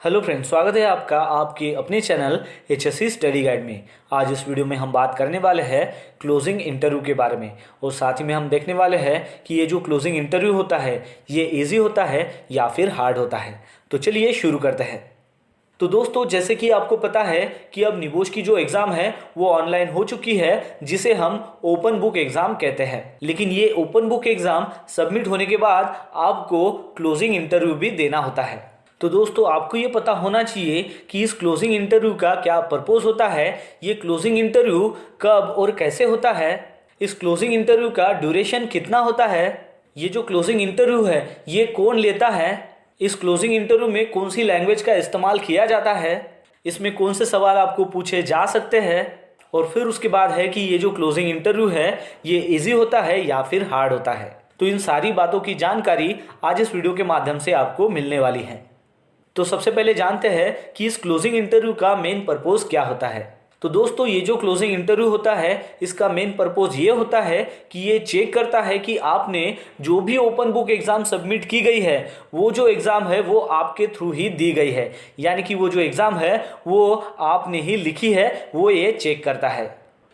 Hello friends, स्वागत है आपका आपके अपने चैनल HSC स्टडी गाइड में। आज इस वीडियो में हम बात करने वाले हैं क्लोजिंग इंटरव्यू के बारे में और साथ ही में हम देखने वाले हैं कि ये जो क्लोजिंग इंटरव्यू होता है ये इजी होता है या फिर हार्ड होता है। तो चलिए शुरू करते हैं। तो दोस्तों, जैसे कि आपको पता है कि अब निबोश की जो एग्ज़ाम है वो ऑनलाइन हो चुकी है, जिसे हम ओपन बुक एग्ज़ाम कहते हैं। लेकिन ये ओपन बुक एग्ज़ाम सबमिट होने के बाद आपको क्लोजिंग इंटरव्यू भी देना होता है। तो दोस्तों, आपको ये पता होना चाहिए कि इस क्लोजिंग इंटरव्यू का क्या पर्पस होता है, ये क्लोजिंग इंटरव्यू कब और कैसे होता है, इस क्लोजिंग इंटरव्यू का ड्यूरेशन कितना होता है, ये जो क्लोजिंग इंटरव्यू है ये कौन लेता है, इस क्लोजिंग इंटरव्यू में कौन सी लैंग्वेज का इस्तेमाल किया जाता है, इसमें कौन से सवाल आपको पूछे जा सकते हैं, और फिर उसके बाद है कि ये जो क्लोजिंग इंटरव्यू है ये इजी होता है या फिर हार्ड होता है। तो इन सारी बातों की जानकारी आज इस वीडियो के माध्यम से आपको मिलने वाली है। तो सबसे पहले जानते हैं कि इस क्लोजिंग इंटरव्यू का मेन पर्पस क्या होता है। तो दोस्तों, ये जो क्लोजिंग इंटरव्यू होता है इसका मेन पर्पस ये होता है कि ये चेक करता है कि आपने जो भी ओपन बुक एग्ज़ाम सबमिट की गई है वो जो एग्ज़ाम है वो आपके थ्रू ही दी गई है, यानी कि वो जो एग्ज़ाम है वो आपने ही लिखी है, वो ये चेक करता है।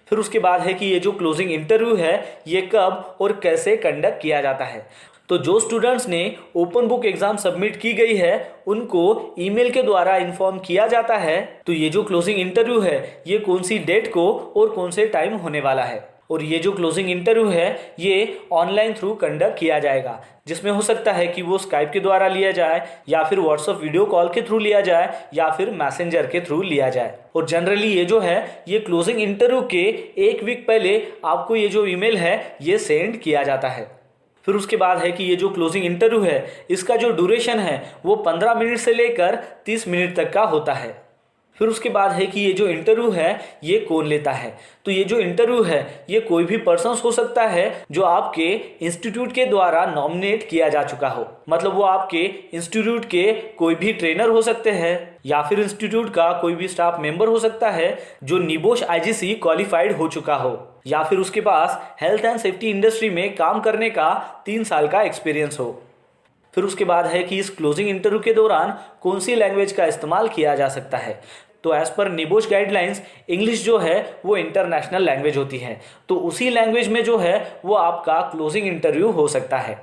फिर उसके बाद है कि ये जो क्लोजिंग इंटरव्यू है ये कब और कैसे कंडक्ट किया जाता है। तो जो स्टूडेंट्स ने ओपन बुक एग्ज़ाम सबमिट की गई है उनको ईमेल के द्वारा इन्फॉर्म किया जाता है। तो ये जो क्लोजिंग इंटरव्यू है ये कौन सी डेट को और कौन से टाइम होने वाला है, और ये जो क्लोजिंग इंटरव्यू है ये ऑनलाइन थ्रू कंडक्ट किया जाएगा, जिसमें हो सकता है कि वो स्काइप के द्वारा लिया जाए या फिर व्हाट्सएप वीडियो कॉल के थ्रू लिया जाए या फिर मैसेंजर के थ्रू लिया जाए। और जनरली ये जो है ये क्लोजिंग इंटरव्यू के एक वीक पहले आपको ये जो ईमेल है ये सेंड किया जाता है। फिर उसके बाद है कि ये जो क्लोजिंग इंटरव्यू है इसका जो ड्यूरेशन है वो 15 मिनट से लेकर 30 मिनट तक का होता है। फिर उसके बाद है कि ये जो इंटरव्यू है ये कौन लेता है। तो ये जो इंटरव्यू है ये कोई भी पर्सन हो सकता है जो आपके इंस्टीट्यूट के द्वारा नॉमिनेट किया जा चुका हो, मतलब वो आपके इंस्टीट्यूट के कोई भी ट्रेनर हो सकते हैं या फिर इंस्टीट्यूट का कोई भी स्टाफ मेंबर हो सकता है जो निबोश IGC क्वालिफाइड हो चुका हो, या फिर उसके पास हेल्थ एंड सेफ्टी इंडस्ट्री में काम करने का 3 साल का एक्सपीरियंस हो। फिर उसके बाद है कि इस क्लोजिंग इंटरव्यू के दौरान कौन सी लैंग्वेज का इस्तेमाल किया जा सकता है। तो as per NEBOSH guidelines English जो है वो इंटरनेशनल लैंग्वेज होती है, तो उसी लैंग्वेज में जो है वो आपका क्लोजिंग इंटरव्यू हो सकता है।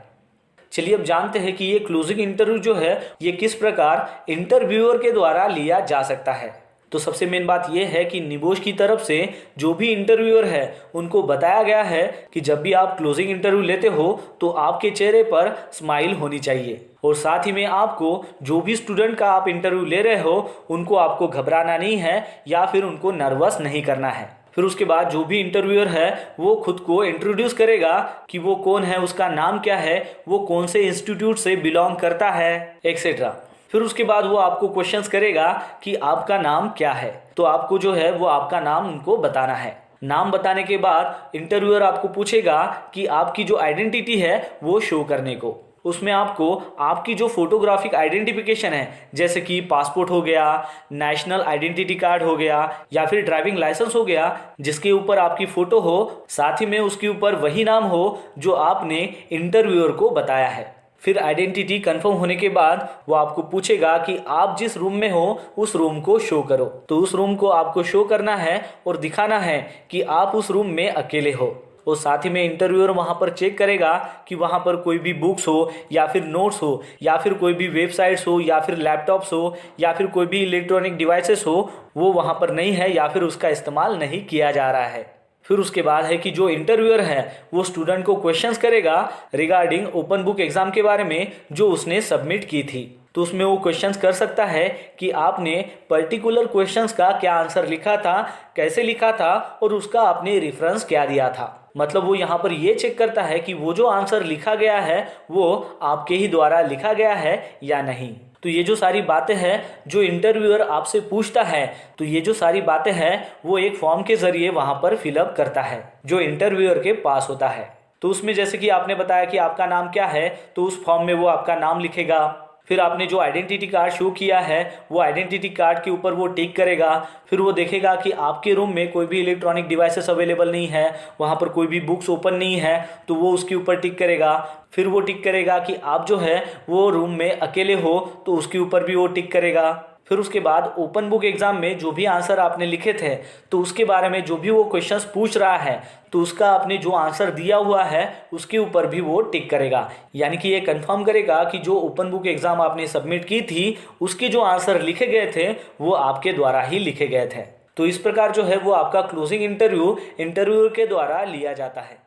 चलिए अब जानते हैं कि ये क्लोजिंग इंटरव्यू जो है ये किस प्रकार इंटरव्यूअर के द्वारा लिया जा सकता है। तो सबसे मेन बात यह है कि निबोश की तरफ से जो भी इंटरव्यूअर है उनको बताया गया है कि जब भी आप क्लोजिंग इंटरव्यू लेते हो तो आपके चेहरे पर स्माइल होनी चाहिए, और साथ ही में आपको जो भी स्टूडेंट का आप इंटरव्यू ले रहे हो उनको आपको घबराना नहीं है या फिर उनको नर्वस नहीं करना है। फिर उसके बाद जो भी इंटरव्यूअर है वो खुद को इंट्रोड्यूस करेगा कि वो कौन है, उसका नाम क्या है, वो कौन से इंस्टीट्यूट से बिलोंग करता है, एक्सेट्रा। फिर उसके बाद वो आपको क्वेश्चंस करेगा कि आपका नाम क्या है, तो आपको जो है वो आपका नाम उनको बताना है। नाम बताने के बाद इंटरव्यूअर आपको पूछेगा कि आपकी जो आइडेंटिटी है वो शो करने को। उसमें आपको आपकी जो फोटोग्राफिक आइडेंटिफिकेशन है, जैसे कि पासपोर्ट हो गया, नेशनल आइडेंटिटी कार्ड हो गया या फिर ड्राइविंग लाइसेंस हो गया, जिसके ऊपर आपकी फ़ोटो हो, साथ ही में उसके ऊपर वही नाम हो जो आपने इंटरव्यूअर को बताया है। फिर आइडेंटिटी कंफर्म होने के बाद वो आपको पूछेगा कि आप जिस रूम में हो उस रूम को शो करो। तो उस रूम को आपको शो करना है और दिखाना है कि आप उस रूम में अकेले हो, और साथ ही में इंटरव्यूअर वहाँ पर चेक करेगा कि वहाँ पर कोई भी बुक्स हो या फिर नोट्स हो या फिर कोई भी वेबसाइट्स हो या फिर लैपटॉप्स हो या फिर कोई भी इलेक्ट्रॉनिक डिवाइसेस हो, वो वहाँ पर नहीं है या फिर उसका इस्तेमाल नहीं किया जा रहा है। फिर उसके बाद है कि जो इंटरव्यूअर है वो स्टूडेंट को क्वेश्चंस करेगा रिगार्डिंग ओपन बुक एग्जाम के बारे में जो उसने सबमिट की थी। तो उसमें वो क्वेश्चंस कर सकता है कि आपने पर्टिकुलर क्वेश्चंस का क्या आंसर लिखा था, कैसे लिखा था और उसका आपने रेफरेंस क्या दिया था। मतलब वो यहाँ पर ये चेक करता है कि वो जो आंसर लिखा गया है वो आपके ही द्वारा लिखा गया है या नहीं। तो ये जो सारी बातें हैं जो इंटरव्यूअर आपसे पूछता है, तो ये जो सारी बातें हैं वो एक फॉर्म के जरिए वहाँ पर फिलअप करता है जो इंटरव्यूअर के पास होता है। तो उसमें जैसे कि आपने बताया कि आपका नाम क्या है, तो उस फॉर्म में वो आपका नाम लिखेगा। फिर आपने जो आइडेंटिटी कार्ड शो किया है वो आइडेंटिटी कार्ड के ऊपर वो टिक करेगा। फिर वो देखेगा कि आपके रूम में कोई भी इलेक्ट्रॉनिक डिवाइसेस अवेलेबल नहीं है, वहाँ पर कोई भी बुक्स ओपन नहीं है, तो वो उसके ऊपर टिक करेगा। फिर वो टिक करेगा कि आप जो है वो रूम में अकेले हो, तो उसके ऊपर भी वो टिक करेगा। फिर उसके बाद ओपन बुक एग्जाम में जो भी आंसर आपने लिखे थे तो उसके बारे में जो भी वो क्वेश्चंस पूछ रहा है तो उसका आपने जो आंसर दिया हुआ है उसके ऊपर भी वो टिक करेगा। यानी कि ये कंफर्म करेगा कि जो ओपन बुक एग्जाम आपने सबमिट की थी उसके जो आंसर लिखे गए थे वो आपके द्वारा ही लिखे गए थे। तो इस प्रकार जो है वो आपका क्लोजिंग इंटरव्यू के द्वारा लिया जाता है।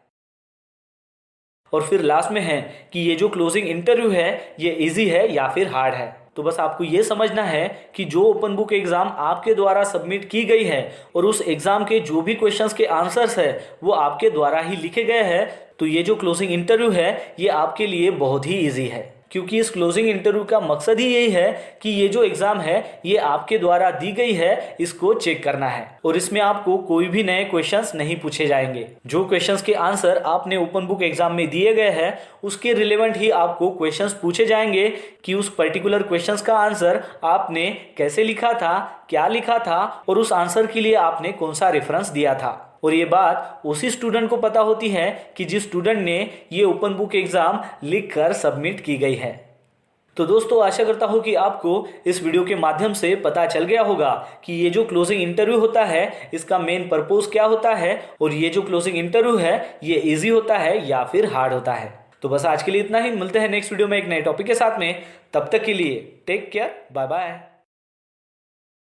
और फिर लास्ट में है कि ये जो क्लोजिंग इंटरव्यू है ये इजी है या फिर हार्ड है। तो बस आपको ये समझना है कि जो ओपन बुक एग्जाम आपके द्वारा सबमिट की गई है और उस एग्जाम के जो भी क्वेश्चंस के आंसर्स है वो आपके द्वारा ही लिखे गए हैं, तो ये जो क्लोजिंग इंटरव्यू है ये आपके लिए बहुत ही ईजी है। क्योंकि इस क्लोजिंग इंटरव्यू का मकसद ही यही है कि ये जो एग्जाम है ये आपके द्वारा दी गई है इसको चेक करना है और इसमें आपको कोई भी नए क्वेश्चंस नहीं पूछे जाएंगे। जो क्वेश्चंस के आंसर आपने ओपन बुक एग्जाम में दिए गए हैं उसके रिलेवेंट ही आपको क्वेश्चंस पूछे जाएंगे कि उस पर्टिकुलर क्वेश्चंस का आंसर आपने कैसे लिखा था, क्या लिखा था और उस आंसर के लिए आपने कौन सा रेफरेंस दिया था। और ये बात उसी स्टूडेंट को पता होती है कि जिस स्टूडेंट ने ये ओपन बुक एग्जाम लिखकर सबमिट की गई है। तो दोस्तों आशा करता हूँ कि आपको इस वीडियो के माध्यम से पता चल गया होगा कि ये जो क्लोजिंग इंटरव्यू होता है इसका मेन पर्पस क्या होता है और ये जो क्लोजिंग इंटरव्यू है ये इजी होता है या फिर हार्ड होता है। तो बस आज के लिए इतना ही, मिलते हैं नेक्स्ट वीडियो में एक नए टॉपिक के साथ में। तब तक के लिए टेक केयर, बाय बाय।